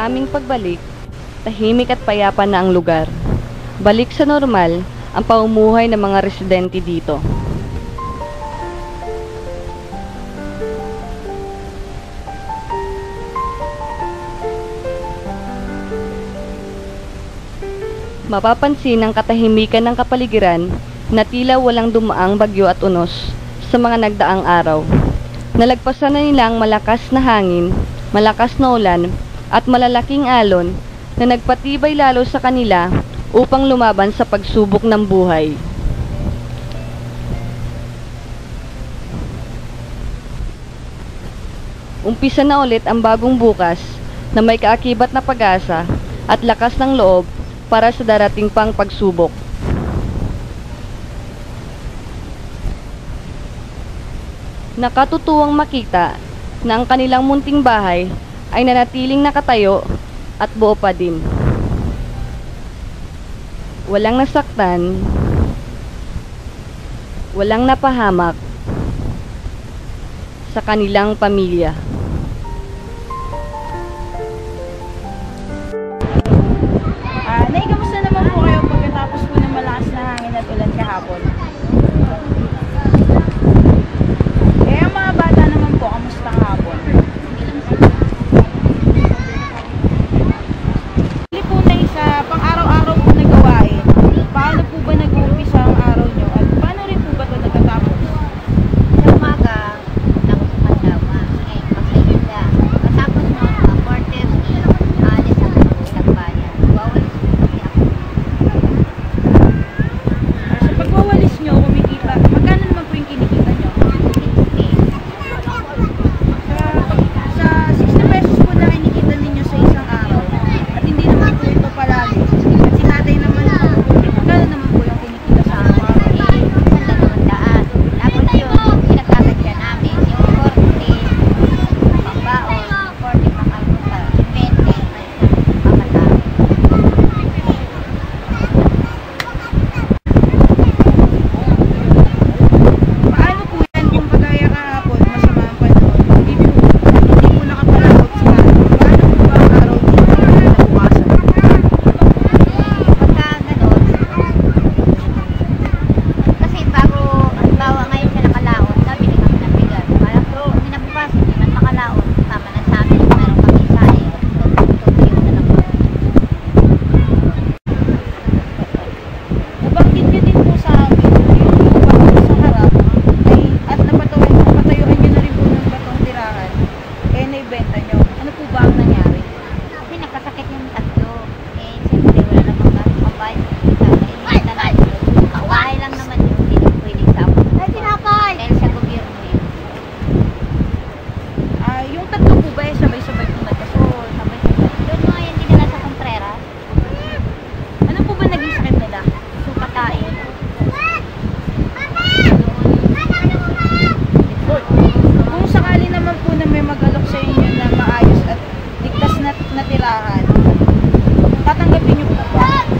Sa aming pagbalik, tahimik at payapa na ang lugar. Balik sa normal ang pamumuhay ng mga residente dito. Mapapansin ang katahimikan ng kapaligiran na tila walang dumaang bagyo at unos sa mga nagdaang araw. Nalagpasan na nila ang malakas na hangin, malakas na ulan at malalaking alon na nagpatibay lalo sa kanila upang lumaban sa pagsubok ng buhay. Umpisa na ulit ang bagong bukas na may kaakibat na pag-asa at lakas ng loob para sa darating pang pagsubok. Nakatutuwang makita na ang kanilang munting bahay ay nanatiling nakatayo at buo pa din. Walang nasaktan, walang napahamak sa kanilang pamilya. Nay, kamusta naman po kayo pagkatapos po ng malakas na hangin at ulan kahapon? Ang mga bata naman po, kamusta kahapon? Hindi po na isa, pang araw-araw po na gawain. Paano po ba nag-uumpisa ang araw nyo? At paano rin po ba ito nagtatapos? Sa umaga, nakusukan daw magsahinda. Katapos nun, 4:30, alis ako ng pinagbayan. Wawalis ko kasi ako. Sa pagwawalis nyo, kumikita, magkano naman po yung kinikita nyo? Sa 60 pesos po na kinikita ninyo sa isang araw. At hindi naman po ito palagi. At si tatay naman po, magkano naman po yung kinikita sa araw-araw? Daan. Tapos yun, pinagkakasya namin. Yung 40, pangbaon, 40 pang-almusal, 20, pangkatapos. Paano po yan kung kagaya kahapon, masama ang panahon? Hindi po nakapalakot si tatay. Paano po ba ang araw dito kinabukasan? Pagka ganon, kasi bago, halimbawa ngayon siya nakalaon, nabili kami ng bigas. Parang pero kinabukasan, hindi man makalaon. Tama na sa amin, meron kami saing. Tutuyo na lang kami. Nabanggit nyo din po sa amin, yung bato sa harap, ay, at napatayuan nyo na rin po ng batong tirahan, eh naibenta nyo. Ano po ba ang nangyari? Kasi nagkasakit yung tatlo. Eh, siyempre wala namang pambayad sa hospital. Eh, hindi na lang. Bahay lang naman yun. Hindi na pwedeng sa ako. Dahil sa gobyerno yun. Yung tatlo po ba eh, sabay-sabay po nagkasakit? Sabay-sabay. Doon mga yan dinala sa Contreras. Ano po ba naging sakit nila? Supatain. Kung sakali naman po na may mag-alok sa inyo na maayos at ligtas na tirahan, tatanggapin nyo po ba?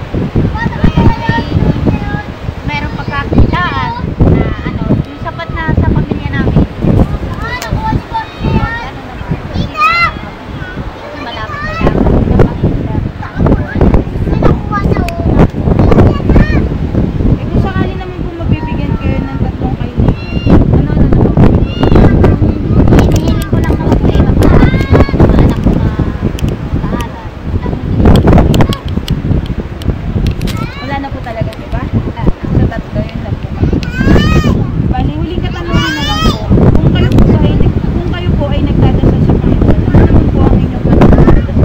Merong pagkakitaan na ano, yung sapat na sa pamilya namin. Ano naman? Malapit na lang. Eh kung sakali naman po mabibigyan kayo ng tatlong kaibigan, ano naman po? Hinihiling ko lang naman po eh, magpapalapit ko ng mga anak ko na mag-aaral. Wala na po talaga, di ba? Sa tatlo, yun lang po. Bali, huling katanungan na lang po. Kung kayo po ay nagdadasal sa Panginoon, ano naman po ang inyong pagdadasal?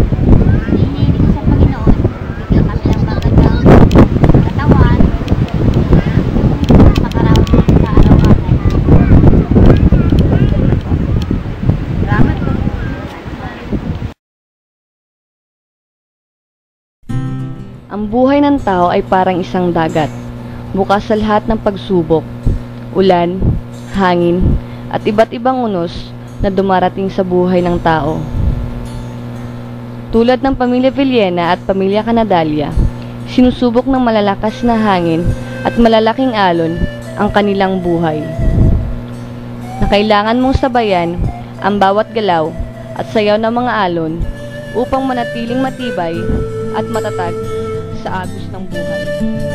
Hinihiling ko sa Panginoon, bigyan kami ng magandang katawan, makaraos sa araw-araw. Salamat po. Ang buhay ng tao ay parang isang dagat, bukas sa lahat ng pagsubok, ulan, hangin, at iba't ibang unos na dumarating sa buhay ng tao. Tulad ng pamilya Villena at pamilya Canadalia, sinusubok ng malalakas na hangin at malalaking alon ang kanilang buhay. Na kailangan mong sabayan ang bawat galaw at sayaw ng mga alon upang manatiling matibay at matatag sa agos ng buhay.